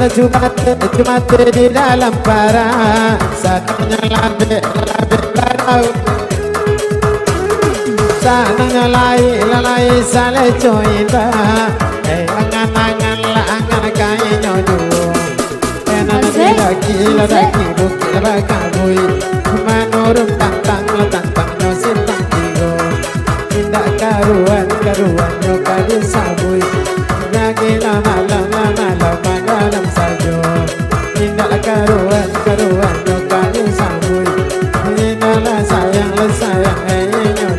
cuma di dalam para sananya labek badau sananya lalai sale coinda angan la angan kai nyoju enana lagi bukti bakabui manurun tantang nyosin tangkigo tindak karuan nyokadi sabui lagi lama dalam sajo tindak karuan nyokadi sabui tindak sayang nyoju.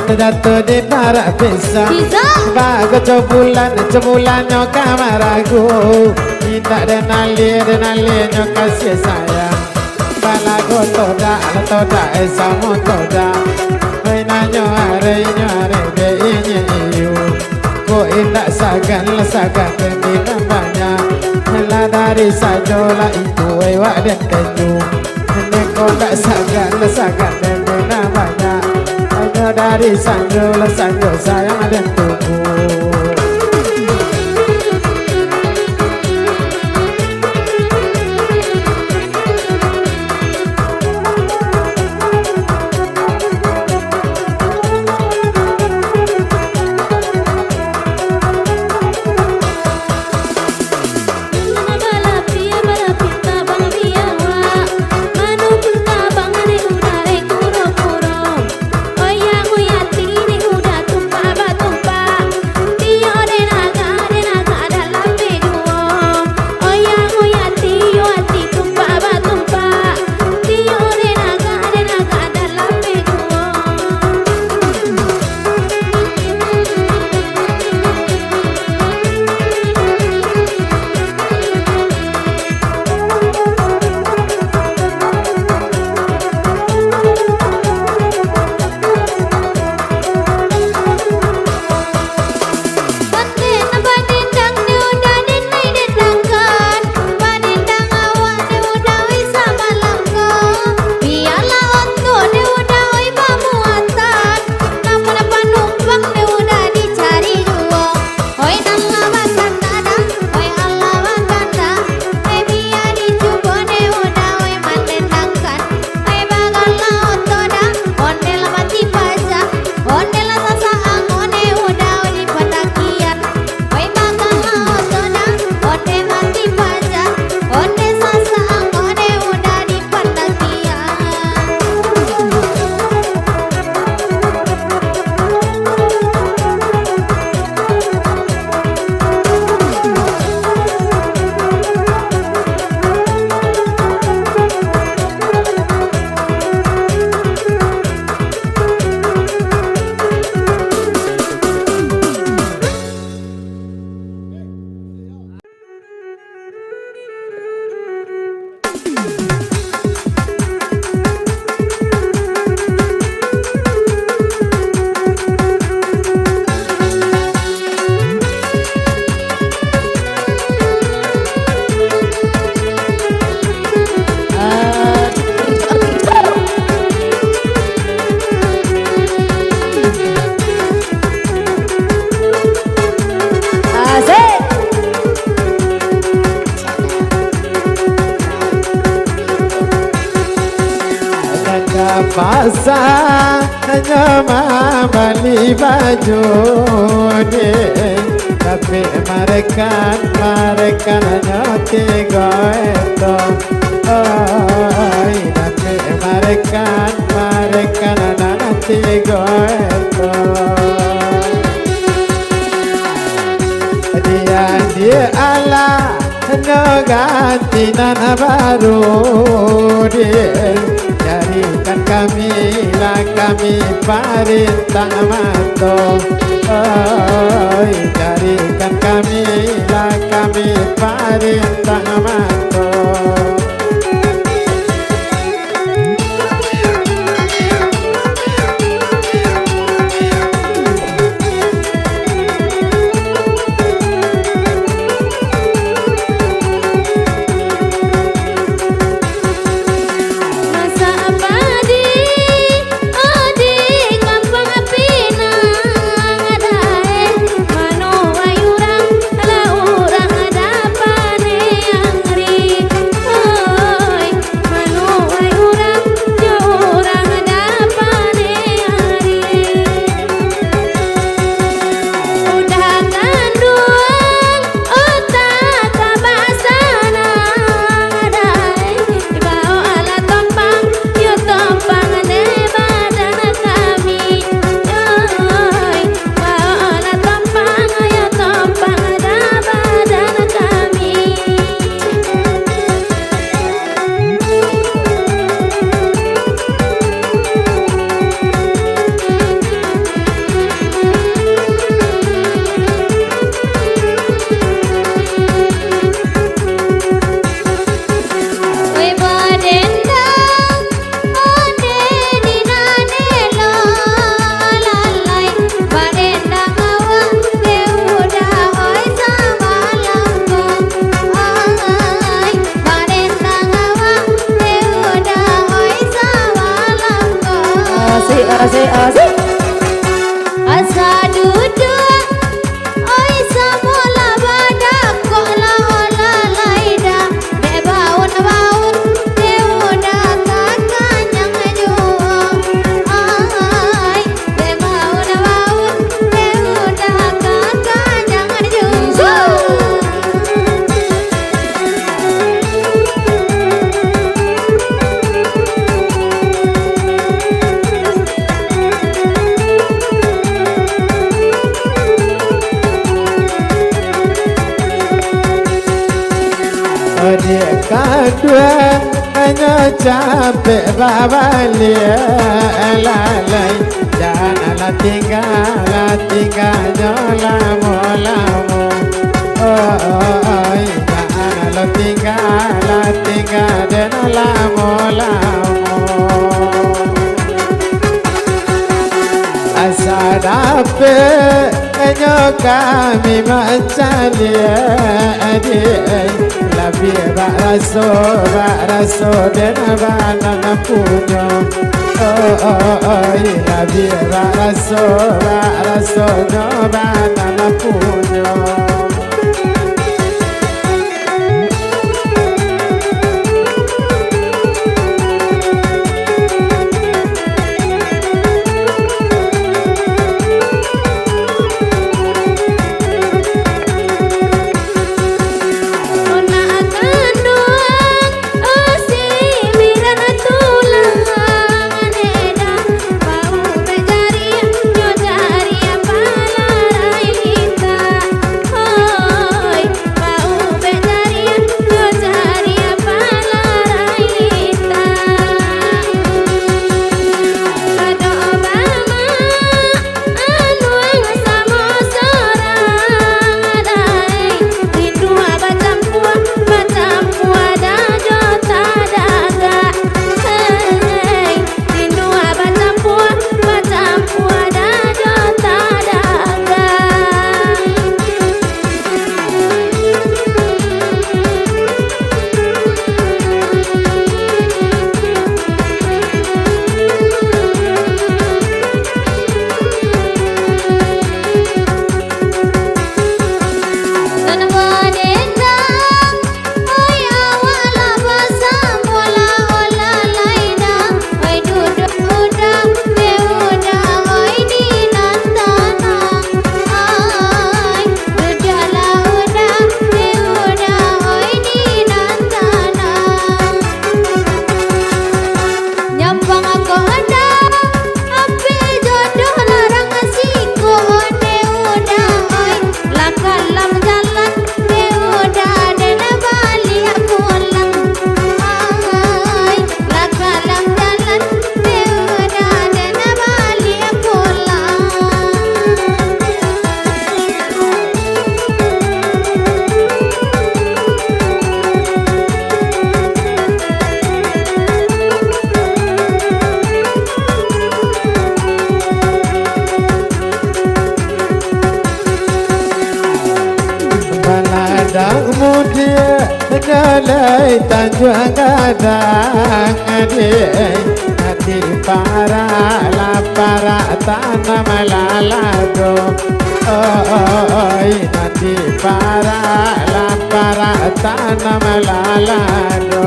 Terjatuh di para pisang bago cobulan nyo kamaragu tidak denali nyo kasih sayang balago toda esamo toda nyo are de inye iyo ko indak sagan di nambanya la dari sajola itu ewa den kenyu ko ndak sagan di nambanya dari sanjo sayang dan tubuh. Tumpa basah hanya beli baju deh, tapi mereka hanya tiga itu. Tapi mereka hanya tiga itu. Dia Allah no ganti nana baru dia. Jadikan kami parintang manto, jadikan kami parintang manto. Asa duduk, oi semula badak kok la laida, bebaun udah takkan yang juang, ai bebaun udah takkan yang juang. Dia kadang hanya capek bawalia lalai, janganlah tinggal lama-lama. Janganlah tinggal dan lama-lama. Asa dapat hanya kami mencari dia. Lebih baraso dan banana punya. Lebih baraso dan banana punya. Oh Kemudian nyalai Tanjung Gadang hati para lapar tanam lalado hati para lapar tanam lalado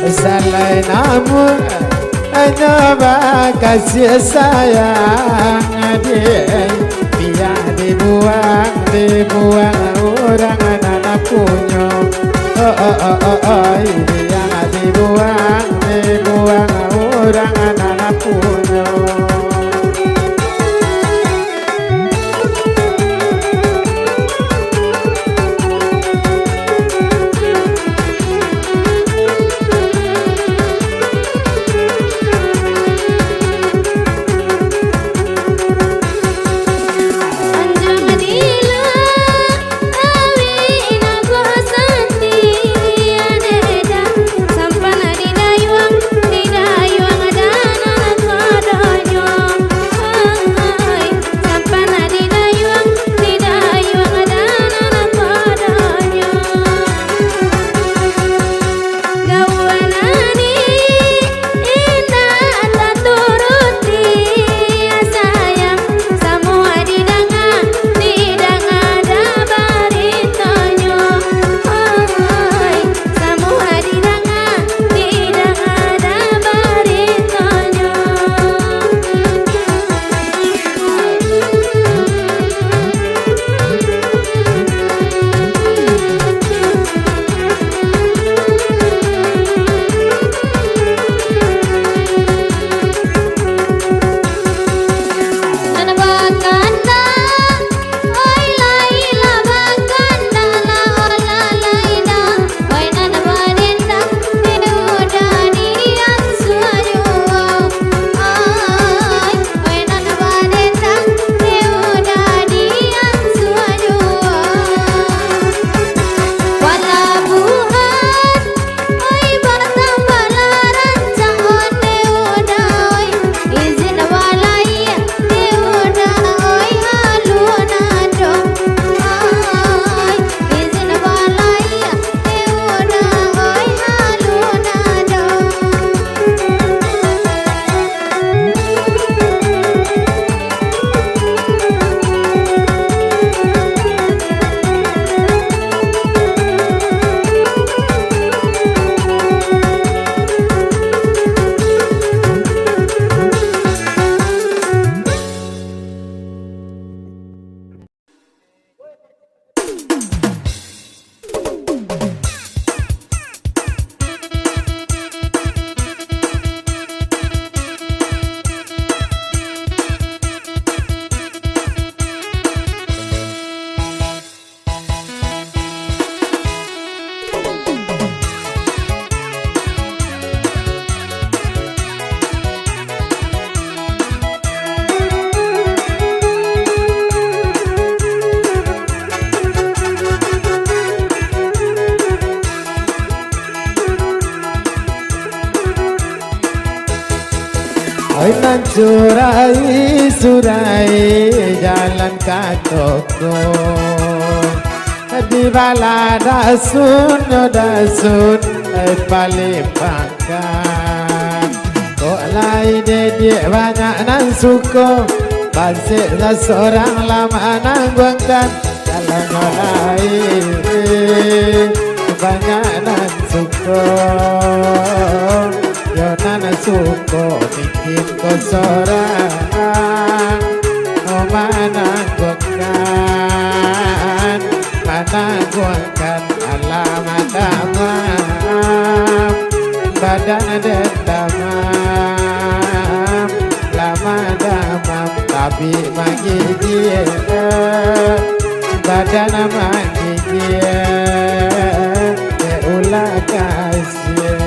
Salai namun nyoba kasih sayang biar dibuang orang anak punya biar dibuang orang anak punya Surai jalan ke toko di bala dasun paling pangkat kok lain dia banyak nan suko pasir seorang lama nangguangkan kalau lain banyak nan suko Yonan suko bikin ko sorang mana guakan alamat damam badan demam lama damam tapi bagi dia badan bagi dia ulah kasih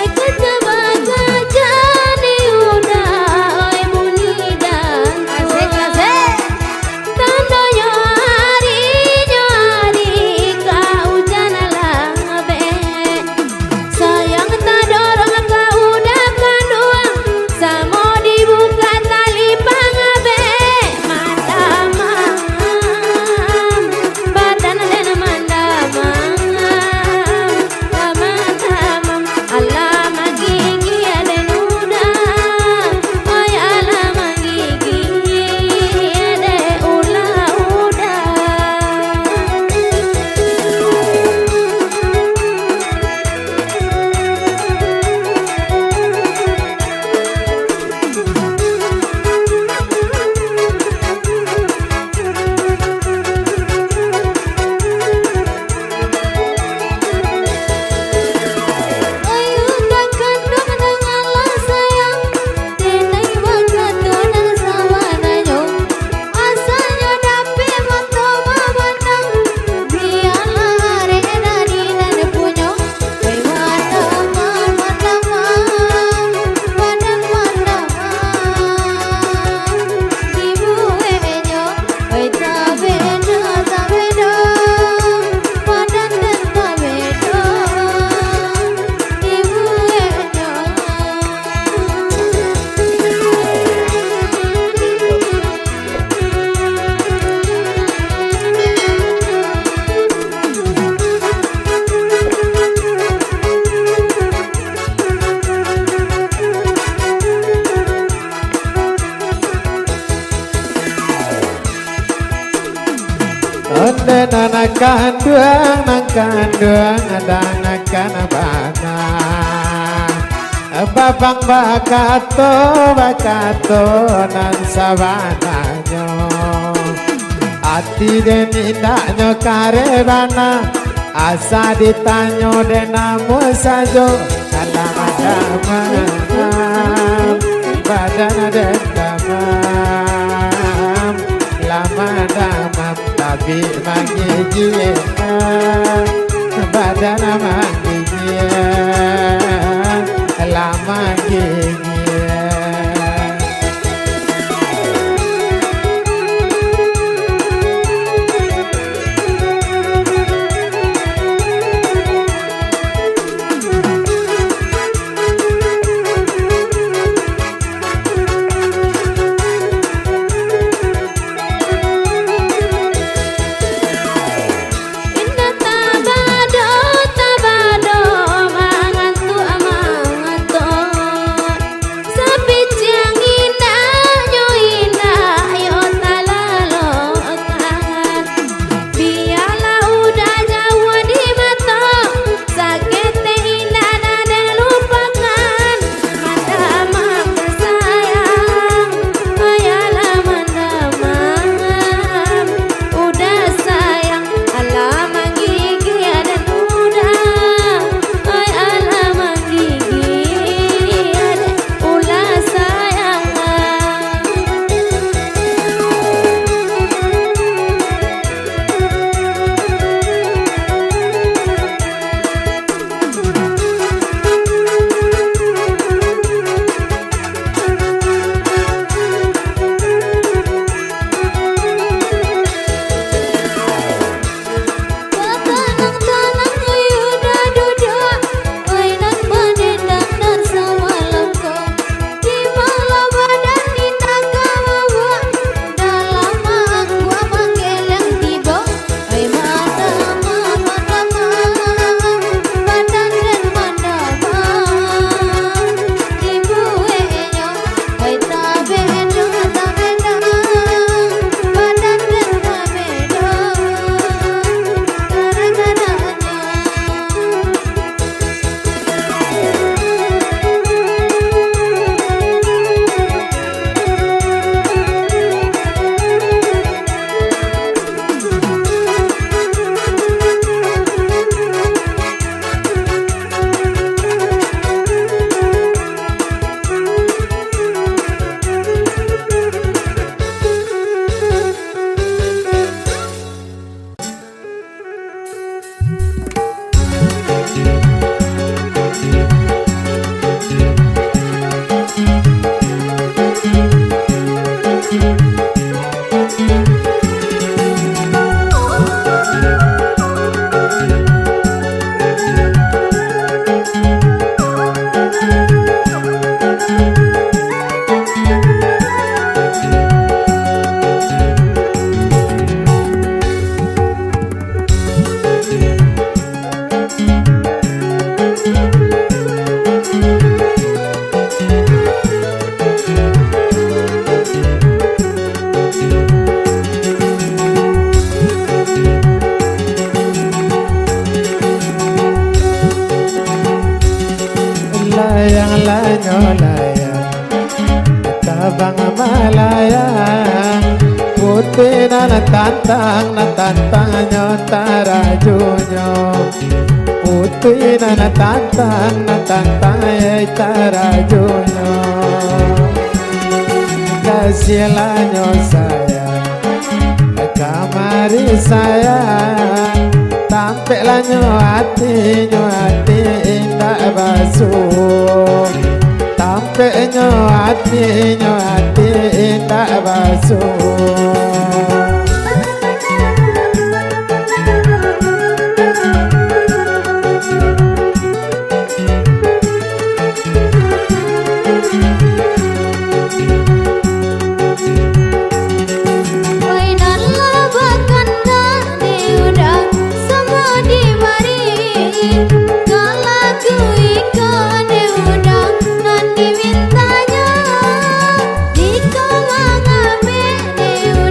Aku coba nana kanduang adangakan bana babang bakato nan sabananyo ati den indaknyo karebana asa ditanyo denamu sajo kadang-kadang badan demam lama damam tapi magijie badan magijie lama gigi Tabang Malaya putih natantang nyo tarajunyo putih natantang tarajunyo kasilanyo saya kamari saya tampilanyo hati indah basuh tampeknya hati indah basuh Di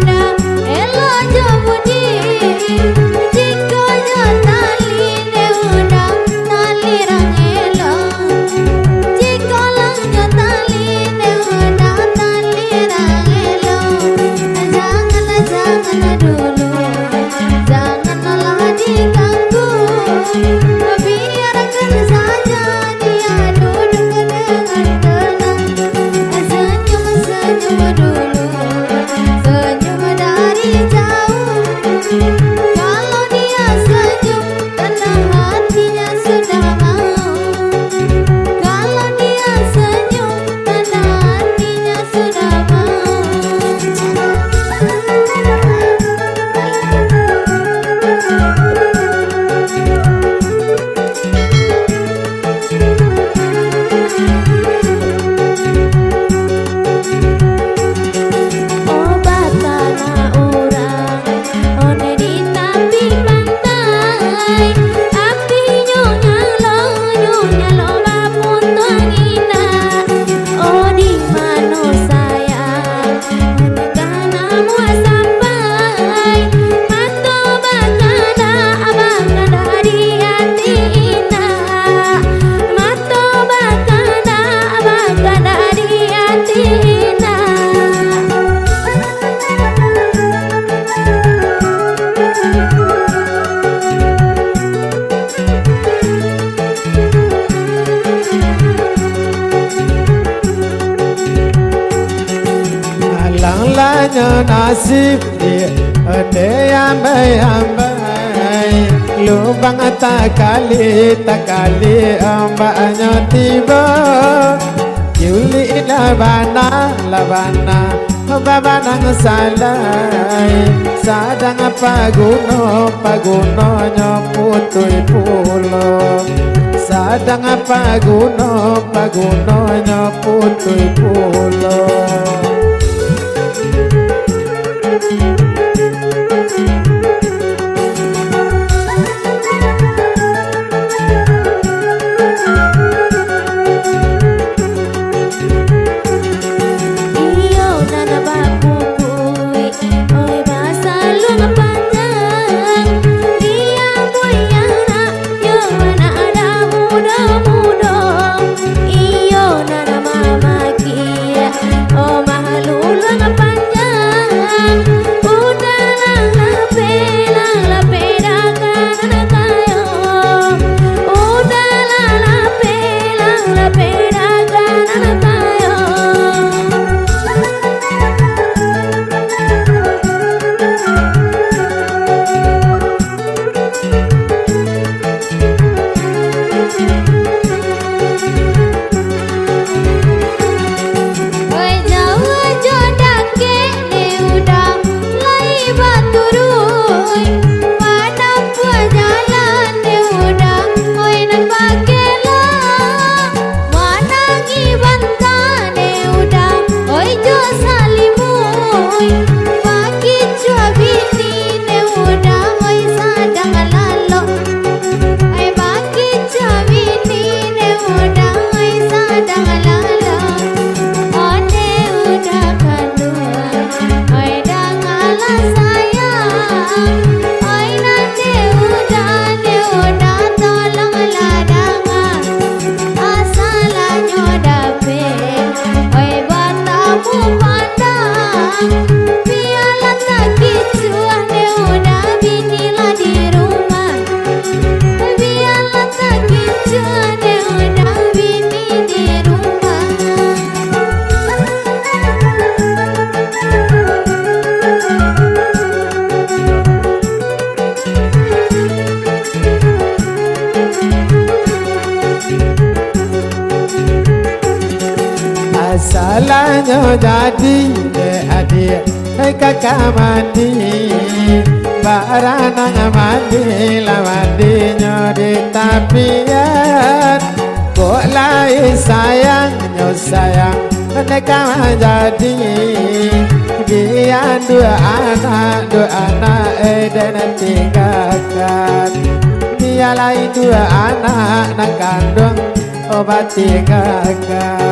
salahnya nasib ada ambai lubang tak kali mbaknya tiba Yuli labana babanang salai sadang pagunonya putuy pulo sadang pagunonya putuy pulo Salahnya jadi adik kakak mandi baranang mandi lawandinya di tapian kok lain sayangnya sayang mereka jadi dia dua anak dan tinggalkan dia lain dua anak nak kandung obat tinggalkan